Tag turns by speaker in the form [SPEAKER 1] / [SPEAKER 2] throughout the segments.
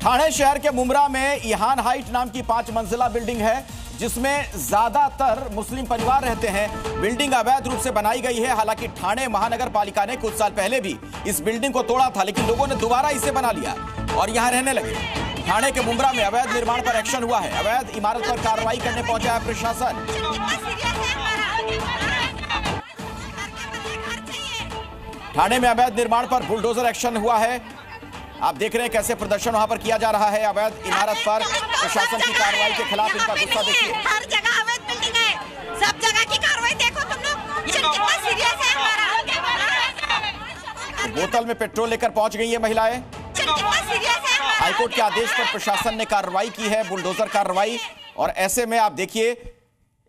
[SPEAKER 1] ठाणे शहर के मुमरा में इहान हाइट नाम की 5 मंजिला बिल्डिंग है जिसमें ज्यादातर मुस्लिम परिवार रहते हैं। बिल्डिंग अवैध रूप से बनाई गई है। हालांकि ठाणे महानगर पालिका ने कुछ साल पहले भी इस बिल्डिंग को तोड़ा था, लेकिन लोगों ने दोबारा इसे बना लिया और यहां रहने लगे। ठाणे के मुमरा में अवैध निर्माण पर एक्शन हुआ है। अवैध इमारत पर कार्रवाई करने पहुंचा है प्रशासन। ठाणे में अवैध निर्माण पर बुलडोजर एक्शन हुआ है। आप देख रहे हैं कैसे प्रदर्शन वहां पर किया जा रहा है। अवैध इमारत पर प्रशासन की कार्रवाई के खिलाफ इनका गुस्सा देखिए।
[SPEAKER 2] हर जगह अवैध बिल्डिंग है, सब जगह की कार्रवाई देखो तुम लोग। कितना सीरियस है हमारा।
[SPEAKER 1] बोतल में पेट्रोल लेकर पहुंच गई है महिलाएं। हाईकोर्ट के आदेश पर प्रशासन ने कार्रवाई की है, बुलडोजर कार्रवाई। और ऐसे में आप देखिए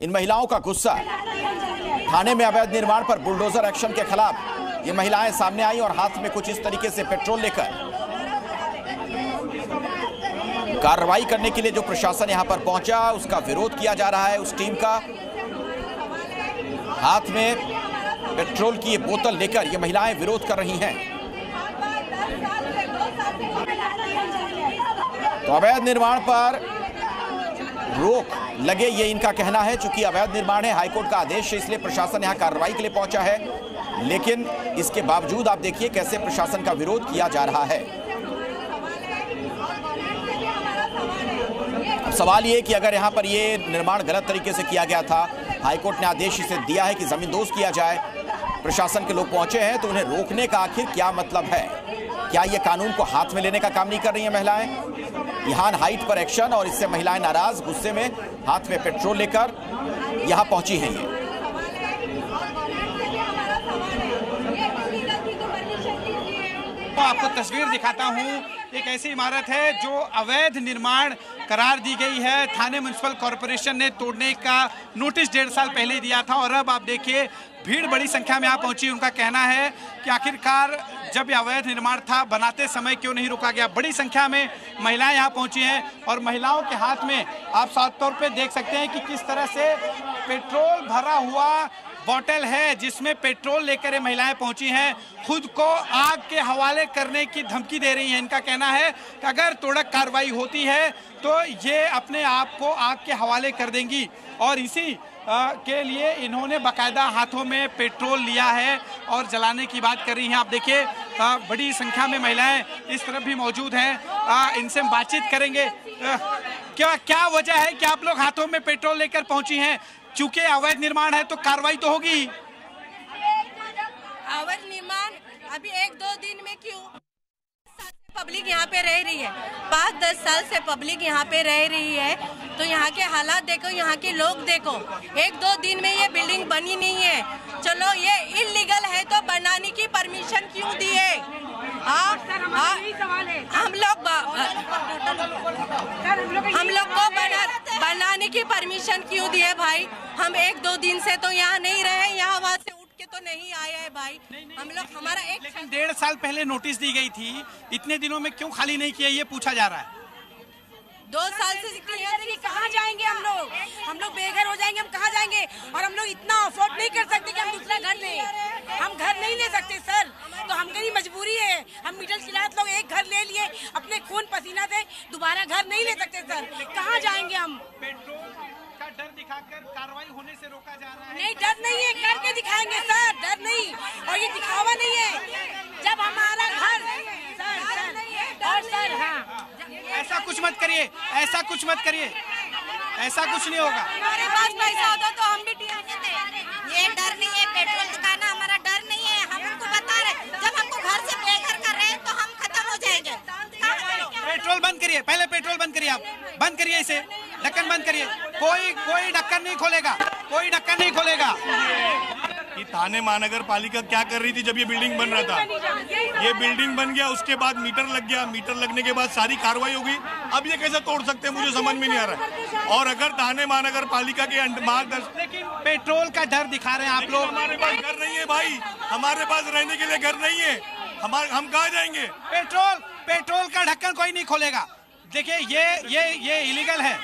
[SPEAKER 1] इन महिलाओं का गुस्सा। थाने में अवैध निर्माण पर बुलडोजर एक्शन के खिलाफ ये महिलाएं सामने आई और हाथ में कुछ इस तरीके से पेट्रोल लेकर कार्रवाई करने के लिए जो प्रशासन यहां पर पहुंचा उसका विरोध किया जा रहा है। उस टीम का हाथ में पेट्रोल की ये बोतल लेकर ये महिलाएं विरोध कर रही हैं। तो अवैध निर्माण पर रोक लगे ये इनका कहना है। चूंकि अवैध निर्माण है, हाईकोर्ट का आदेश है, इसलिए प्रशासन यहां कार्रवाई के लिए पहुंचा है। लेकिन इसके बावजूद आप देखिए कैसे प्रशासन का विरोध किया जा रहा है। अब सवाल ये कि अगर यहां पर ये निर्माण गलत तरीके से किया गया था, हाईकोर्ट ने आदेश इसे दिया है कि जमींदोज किया जाए, प्रशासन के लोग पहुंचे हैं, तो उन्हें रोकने का आखिर क्या मतलब है? क्या ये कानून को हाथ में लेने का काम नहीं कर रही हैं महिलाएं? इहान हाइट पर एक्शन और इससे महिलाएं नाराज, गुस्से में हाथ में पेट्रोल लेकर यहां पहुंची हैं। ये
[SPEAKER 3] आपको तस्वीर दिखाता हूं। एक ऐसी इमारत है जो अवैध निर्माण करार दी गई है। थाने म्युनिसिपल कॉरपोरेशन ने तोड़ने का नोटिस 1.5 साल पहले दिया था और अब आप देखिए भीड़ बड़ी संख्या में यहाँ पहुंची। उनका कहना है कि आखिरकार जब ये अवैध निर्माण था बनाते समय क्यों नहीं रोका गया। बड़ी संख्या में महिलाएं यहाँ पहुंची हैं और महिलाओं के हाथ में आप साफ तौर पे देख सकते हैं कि किस तरह से पेट्रोल भरा हुआ बोतल है जिसमें पेट्रोल लेकर ये महिलाएं पहुंची हैं। खुद को आग के हवाले करने की धमकी दे रही हैं। इनका कहना है कि अगर तोड़क कार्रवाई होती है तो ये अपने आप को आग के हवाले कर देंगी और इसी के लिए इन्होंने बाकायदा हाथों में पेट्रोल लिया है और जलाने की बात कर रही हैं। आप देखिए बड़ी संख्या में महिलाएं इस तरफ भी मौजूद हैं। इनसे हम बातचीत करेंगे। क्या वजह है कि आप लोग हाथों में पेट्रोल लेकर पहुंची हैं? चूंकि अवैध निर्माण है तो कार्रवाई तो होगी।
[SPEAKER 2] अवैध निर्माण अभी 1-2 दिन में क्यों? पब्लिक यहाँ पे रह रही है, 5-10 साल से पब्लिक यहाँ पे रह रही है। तो यहाँ के हालात देखो, यहाँ के लोग देखो। 1-2 दिन में ये बिल्डिंग बनी नहीं है। चलो ये इल्लीगल है तो बनाने की परमिशन क्यों दी है? हम लोग को बनाने की परमिशन क्यों दी है भाई? हम 1-2 दिन से तो यहाँ नहीं रहे, यहाँ वहाँ से उठ के तो नहीं आया है भाई। हम लोग हमारा
[SPEAKER 3] लेकिन 1.5 साल पहले नोटिस दी गई थी, इतने दिनों में क्यों खाली नहीं किया ये पूछा जा रहा है।
[SPEAKER 2] 2 साल से कहाँ जाएंगे हम लोग बेघर हो जाएंगे। हम कहाँ जाएंगे? और हम लोग इतना अफोर्ड नहीं कर सकते कि हम दूसरा घर लें। हम घर नहीं ले सकते सर, तो हमकी मजबूरी है। हम मिडिल क्लास लोग एक घर ले लिए, अपने खून पसीना से दोबारा घर नहीं ले सकते सर। कहाँ जाएंगे हम?
[SPEAKER 3] पेट्रोल का डर दिखाकर कार्रवाई होने से रोका जा रहा है।
[SPEAKER 2] नहीं, डर नहीं है, करके दिखाएंगे सर, डर नहीं। और ये दिखावा नहीं है। जब हमारा घर सर हाँ,
[SPEAKER 3] ऐसा कुछ मत करिए, ऐसा कुछ मत करिए, ऐसा कुछ नहीं होगा।
[SPEAKER 2] हमारे पास पैसा होता तो हम भी ये डर नहीं है। पेट्रोल दिखाना हमारा डर नहीं है। हम उनको बता रहे जब हमको घर से बेघर कर रहे हैं तो हम खत्म हो जाएंगे।
[SPEAKER 3] पेट्रोल बंद करिए, पहले पेट्रोल बंद करिए। आप बंद करिए, इसे ढक्कन बंद करिए। कोई ढक्कन नहीं खोलेगा, कोई ढक्कन नहीं खोलेगा।
[SPEAKER 4] कि थाने महानगर पालिका क्या कर रही थी जब ये बिल्डिंग बन रहा था? ये बिल्डिंग बन गया, उसके बाद मीटर लग गया, मीटर लगने के बाद सारी कार्रवाई हो गई। अब ये कैसे तोड़ सकते हैं मुझे समझ में नहीं आ रहा है। और अगर थाने महानगर पालिका के मार्गदर्शन,
[SPEAKER 3] लेकिन पेट्रोल का डर दिखा रहे हैं आप लोग।
[SPEAKER 4] हमारे पास घर नहीं है भाई, हमारे पास रहने के लिए घर नहीं है। हम कहाँ जाएंगे?
[SPEAKER 3] पेट्रोल का ढक्कन कोई नहीं खोलेगा। देखिए ये इलीगल है।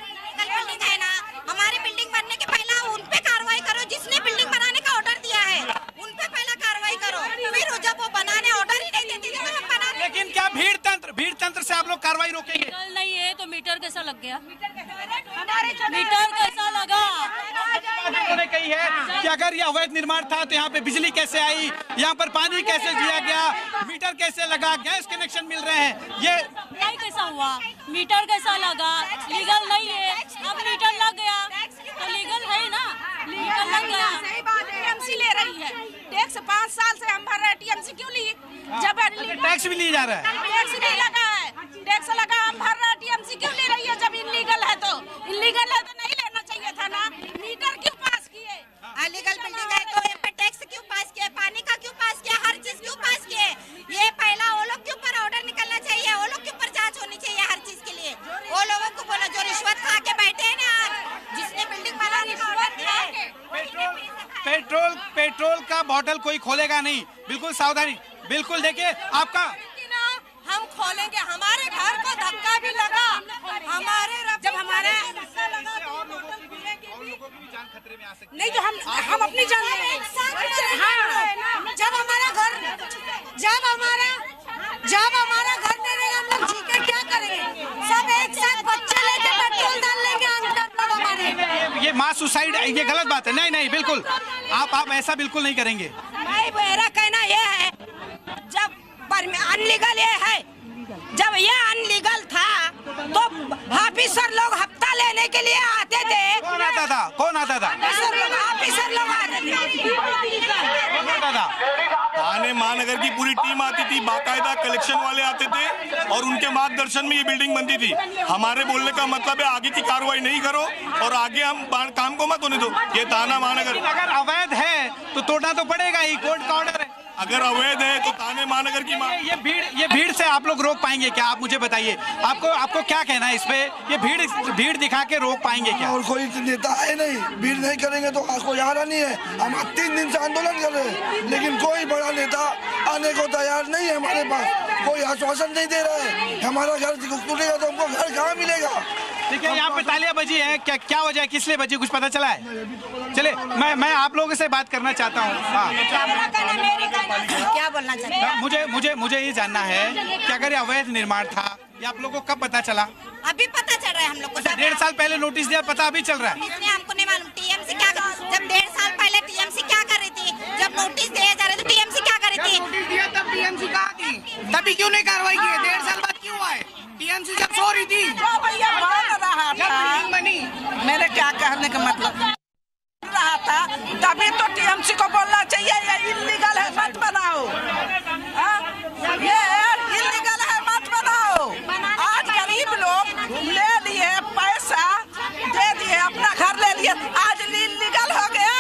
[SPEAKER 2] हमारी बिल्डिंग बनने के पहले उन पे कार्रवाई करो, जिसने बिल्डिंग बनाने का ऑर्डर दिया है उन पे पहला कार्रवाई करो। फिर जब वो बनाने ऑर्डर ही नहीं देती तो हम बना।
[SPEAKER 3] लेकिन क्या भीड़ तंत्र तंत्र से आप लोग कार्रवाई रोकेंगे?
[SPEAKER 5] नहीं है तो मीटर कैसा लग गया? मीटर कैसा लगा?
[SPEAKER 3] उन्होंने कही है कि अगर ये अवैध निर्माण था तो यहाँ पे बिजली कैसे आई, यहाँ पर पानी कैसे दिया गया, मीटर कैसे लगा, गैस कनेक्शन मिल रहे हैं, ये
[SPEAKER 5] नहीं कैसा हुआ? मीटर कैसा लगा? लीगल नहीं है, अब मीटर लग गया तो लीगल है ना, लीगल लग गया।
[SPEAKER 2] सही बात है, टीएमसी ले रही है टैक्स, 5 साल से हम भर रहे हैं, टीएमसी क्यों ली? जब
[SPEAKER 3] टैक्स भी लिया जा रहा है,
[SPEAKER 2] टैक्स नहीं लगा है, टैक्स लगा हम भर रहे हैं, टीएमसी क्यों ले रही है? जब इनलीगल है तो नहीं लेना चाहिए था ना। मीटर क्यों पास किए?
[SPEAKER 6] अलीगल बिल्डिंग है तो यहाँ पे टैक्स क्यों पास किया, पानी का क्यों पास किया, हर चीज क्यों पास किए? ये पहला वो लोग के ऊपर ऑर्डर निकलना चाहिए, वो लोग के ऊपर जांच होनी चाहिए हर चीज के लिए। वो लोगों को बोला जो रिश्वत खा के बैठे हैं ना, जिसने बिल्डिंग बना रिश्वत खा के।
[SPEAKER 3] पेट्रोल का बॉटल कोई खोलेगा नहीं, बिल्कुल सावधानी। बिल्कुल देखिए आपका,
[SPEAKER 2] हम खोलेंगे, हमारे घर को धक्का भी लगा, हमारे जब हमारे
[SPEAKER 3] और लोगों की भी जान खतरे में आ सकती है।
[SPEAKER 2] नहीं तो हम अपनी जान लेंगे। हाँ, जब हमारा घर नहीं रहेगा हम लोग जी के क्या करेंगे? सब एक साथ बच्चे लेके पेट्रोल डाल लेंगे अंदर हमारे।
[SPEAKER 3] ये मास सुसाइड, ये गलत बात है। नहीं बिल्कुल, आप ऐसा बिल्कुल नहीं करेंगे।
[SPEAKER 2] भाई मेरा कहना ये है, जब अनलीगल ये है, जब ये अनलीगल था तो ऑफिसर लोग हफ्ता लेने के लिए आते थे।
[SPEAKER 3] कौन आता था?
[SPEAKER 2] ऑफिसर लोग आते थे।
[SPEAKER 4] थाने महानगर की पूरी टीम आती थी, बाकायदा कलेक्शन वाले आते थे और उनके मार्गदर्शन में ये बिल्डिंग बनती थी। हमारे बोलने का मतलब है आगे की कार्रवाई नहीं करो और आगे हम काम को मत होने दो। ये थाना महानगर
[SPEAKER 3] अगर अवैध है तो तोड़ना तो पड़ेगा ही, कोर्ट का ऑर्डर है।
[SPEAKER 4] अगर अवैध है तो थाने महानगर की
[SPEAKER 3] ये भीड़ से आप लोग रोक पाएंगे क्या? आप मुझे बताइए, आपको क्या कहना है इस पे? ये भीड़ दिखा के रोक पाएंगे क्या?
[SPEAKER 7] और कोई नेता है नहीं, भीड़ नहीं करेंगे तो कोई आ रहा नहीं है। हम 3 दिन से आंदोलन कर रहे हैं लेकिन कोई बड़ा नेता आने को तैयार नहीं है। हमारे पास कोई आश्वासन नहीं दे रहा है। हमारा घर टूटेगा तो हमको घर कहाँ मिलेगा?
[SPEAKER 3] देखिए यहाँ पे तालियां बजी है, क्या वजह है, किस लिए बजी, कुछ पता चला है? चले मैं आप लोगों से बात करना चाहता हूँ।
[SPEAKER 6] क्या बोलना चाहते हैं?
[SPEAKER 3] मुझे ये जानना है कि अगर ये अवैध निर्माण था, ये आप लोगों को कब पता चला?
[SPEAKER 6] अभी पता चल रहा है हम लोग को।
[SPEAKER 3] 1.5 साल पहले नोटिस दिया, पता अभी चल रहा है?
[SPEAKER 6] इसलिए हमको नहीं मालूम टीएमसी क्या, जब 1.5 साल पहले टीएमसी क्या कर रही थी, जब नोटिस दिए जा रहे थे टीएमसी क्या कर रही थी?
[SPEAKER 8] नोटिस दिया तब टीएमसी कहाँ थी? तभी क्यों नहीं कार्रवाई की? 1.5 साल बाद क्यों आए? टीएमसी जब सो रही थी,
[SPEAKER 2] भैया बन रहा था,
[SPEAKER 8] बनी।
[SPEAKER 2] मेरे क्या कहने का मतलब रहा था, तभी तो टीएमसी को बोलना चाहिए ये इल्लीगल है मत बनाओ, ये इल्लीगल है मत बनाओ। आज गरीब लोग ले लिए पैसा, दे दिए, अपना घर ले लिए, आज इल्लीगल हो गया।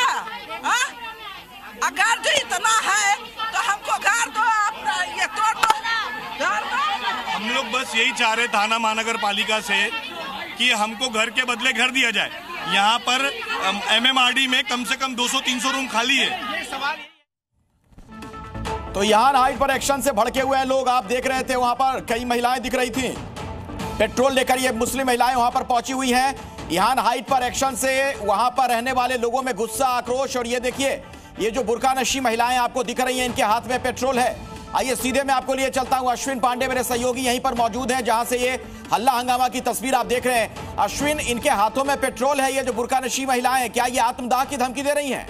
[SPEAKER 2] अगर जो इतना है तो हमको घर दो, अपना ये तोड़ दो, घर दो।
[SPEAKER 4] हम लोग बस यही चाह रहे थाना महानगर पालिका से कि हमको घर के बदले घर दिया जाए। यहाँ पर MMRD में कम से कम 200-300 रूम खाली है।
[SPEAKER 1] तो यहां हाइट पर एक्शन से भड़के हुए हैं लोग। आप देख रहे थे वहां पर कई महिलाएं दिख रही थी, पेट्रोल लेकर ये मुस्लिम महिलाएं वहां पर पहुंची हुई हैं। यहां हाइट पर एक्शन से वहां पर रहने वाले लोगों में गुस्सा, आक्रोश। और ये देखिए, ये जो बुर्का नशी महिलाएं आपको दिख रही हैं, इनके हाथ में पेट्रोल है। आइए सीधे मैं आपको लिए चलता हूं। अश्विन पांडे मेरे सहयोगी यहीं पर मौजूद हैं, जहां से ये हल्ला हंगामा की तस्वीर आप देख रहे हैं। अश्विन, इनके हाथों में पेट्रोल है, ये जो बुर्का नशी महिलाएं हैं, क्या ये आत्मदाह की धमकी दे रही हैं?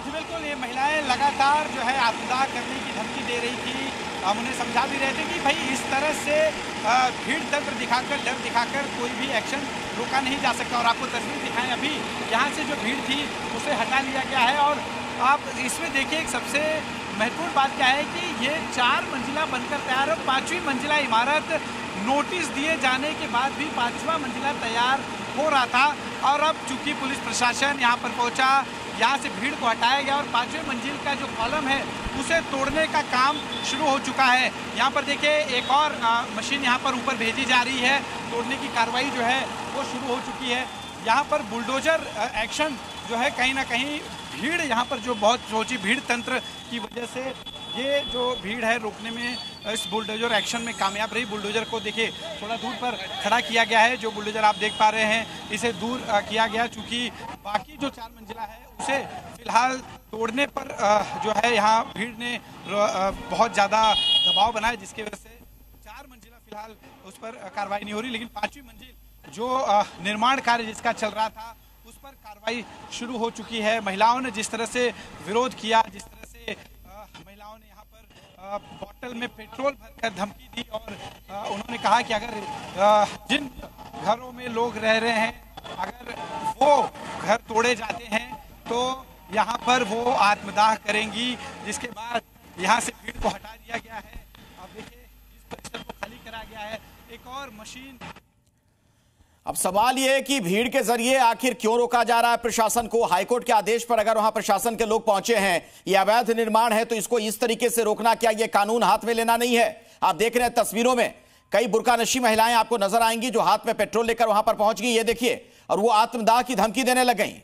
[SPEAKER 3] जी बिल्कुल, ये महिलाएं लगातार जो है आत्मदाह करने की धमकी दे रही थी। हम उन्हें समझा भी रहे थे कि भाई इस तरह से भीड़ तंत्र दिखाकर, डर दिखाकर कोई भी एक्शन रोका नहीं जा सकता। और आपको तस्वीर दिखाएं, अभी यहाँ से जो भीड़ थी उसे हटा लिया गया है। और आप इसमें देखिए, एक सबसे महत्वपूर्ण बात क्या है कि ये 4 मंजिला बनकर तैयार है। 5वीं मंजिला इमारत नोटिस दिए जाने के बाद भी 5वां मंजिला तैयार हो रहा था। और अब चूंकि पुलिस प्रशासन यहाँ पर पहुँचा, यहाँ से भीड़ को हटाया गया और 5वें मंजिल का जो कॉलम है उसे तोड़ने का काम शुरू हो चुका है। यहाँ पर देखिए, एक और मशीन यहाँ पर ऊपर भेजी जा रही है, तोड़ने की कार्रवाई जो है वो शुरू हो चुकी है। यहाँ पर बुलडोजर एक्शन जो है, कहीं ना कहीं भीड़ यहाँ पर जो बहुत सोची भीड़ तंत्र की वजह से ये जो भीड़ है रोकने में इस बुलडोजर एक्शन में कामयाब रही। बुलडोजर को देखिए थोड़ा दूर पर खड़ा किया गया है। जो बुलडोजर आप देख पा रहे हैं, इसे दूर किया गया, चूँकि बाकी जो 4 मंजिला है उसे फिलहाल तोड़ने पर जो है यहाँ भीड़ ने बहुत ज़्यादा दबाव बना है, जिसकी वजह से 4 मंजिला फिलहाल उस पर कार्रवाई नहीं हो रही, लेकिन 5वीं मंजिल जो निर्माण कार्य जिसका चल रहा था उस पर कार्रवाई शुरू हो चुकी है। महिलाओं ने जिस तरह से विरोध किया, जिस तरह से महिलाओं ने यहाँ पर बोतल में पेट्रोल भरकर धमकी दी और उन्होंने कहा कि अगर जिन घरों में लोग रह रहे हैं अगर वो घर तोड़े जाते हैं तो यहाँ पर वो आत्मदाह करेंगी, जिसके बाद यहाँ से भीड़ को हटा दिया गया है। अब देखिए इस परिसर को खाली करा गया है, एक और मशीन।
[SPEAKER 1] अब सवाल यह है कि भीड़ के जरिए आखिर क्यों रोका जा रहा है प्रशासन को। हाईकोर्ट के आदेश पर अगर वहां प्रशासन के लोग पहुंचे हैं, यह अवैध निर्माण है, तो इसको इस तरीके से रोकना क्या यह कानून हाथ में लेना नहीं है? आप देख रहे हैं तस्वीरों में कई बुर्कानशी महिलाएं आपको नजर आएंगी जो हाथ में पेट्रोल लेकर वहां पर पहुंच गई, ये देखिए, और वो आत्मदाह की धमकी देने लग गई।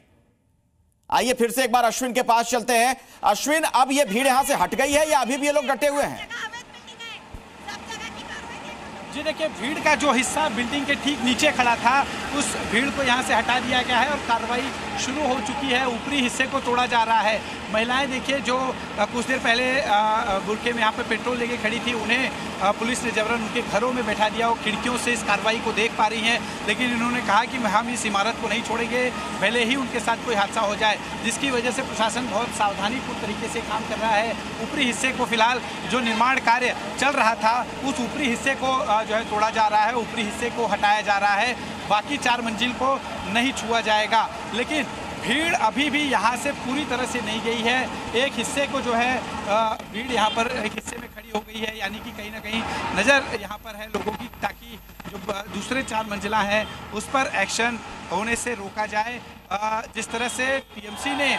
[SPEAKER 1] आइए फिर से एक बार अश्विन के पास चलते हैं। अश्विन, अब ये भीड़ यहां से हट गई है या अभी भी ये लोग डटे हुए हैं?
[SPEAKER 3] जी देखिए, भीड़ का जो हिस्सा बिल्डिंग के ठीक नीचे खड़ा था उस भीड़ को यहाँ से हटा दिया गया है और कार्रवाई शुरू हो चुकी है। ऊपरी हिस्से को तोड़ा जा रहा है। महिलाएं देखिए जो कुछ देर पहले बुरके में यहाँ पे पेट्रोल लेके खड़ी थी, उन्हें पुलिस ने जबरन उनके घरों में बैठा दिया। वो खिड़कियों से इस कार्रवाई को देख पा रही हैं, लेकिन इन्होंने कहा कि हम इस इमारत को नहीं छोड़ेंगे, भले ही उनके साथ कोई हादसा हो जाए, जिसकी वजह से प्रशासन बहुत सावधानीपूर्ण तरीके से काम कर रहा है। ऊपरी हिस्से को फिलहाल जो निर्माण कार्य चल रहा था उस ऊपरी हिस्से को जो है तोड़ा जा रहा है, ऊपरी हिस्से को हटाया जा रहा है, बाकी 4 मंजिल को नहीं छुआ जाएगा। लेकिन भीड़ अभी भी यहाँ से पूरी तरह से नहीं गई है। एक हिस्से को जो है भीड़ यहाँ पर एक हिस्से में खड़ी हो गई है, यानी कि कहीं ना कहीं नज़र यहाँ पर है लोगों की, ताकि जो दूसरे 4 मंजिला हैं उस पर एक्शन होने से रोका जाए। जिस तरह से टीएमसी ने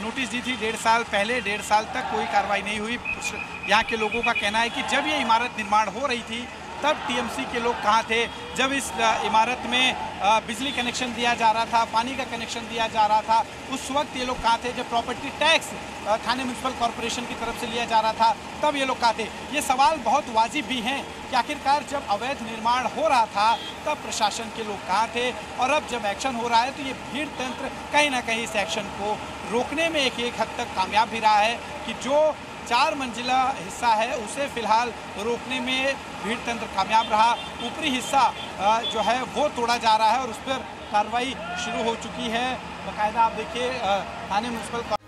[SPEAKER 3] नोटिस दी थी 1.5 साल पहले, 1.5 साल तक कोई कार्रवाई नहीं हुई। यहाँ के लोगों का कहना है कि जब ये इमारत निर्माण हो रही थी तब टीएमसी के लोग कहाँ थे? जब इस इमारत में बिजली कनेक्शन दिया जा रहा था, पानी का कनेक्शन दिया जा रहा था, उस वक्त ये लोग कहाँ थे? जब प्रॉपर्टी टैक्स थाने म्यूनसिपल कॉरपोरेशन की तरफ से लिया जा रहा था तब ये लोग कहाँ थे? ये सवाल बहुत वाजिब भी हैं कि आखिरकार जब अवैध निर्माण हो रहा था तब प्रशासन के लोग कहाँ थे, और अब जब एक्शन हो रहा है तो ये भीड़ तंत्र कहीं ना कहीं इस एक्शन को रोकने में एक हद तक कामयाब भी रहा है कि जो 4 मंजिला हिस्सा है उसे फिलहाल रोकने में भीड़ तंत्र कामयाब रहा। ऊपरी हिस्सा जो है वो तोड़ा जा रहा है और उस पर कार्रवाई शुरू हो चुकी है। बाकायदा आप देखिए थाने म्यूनसिपल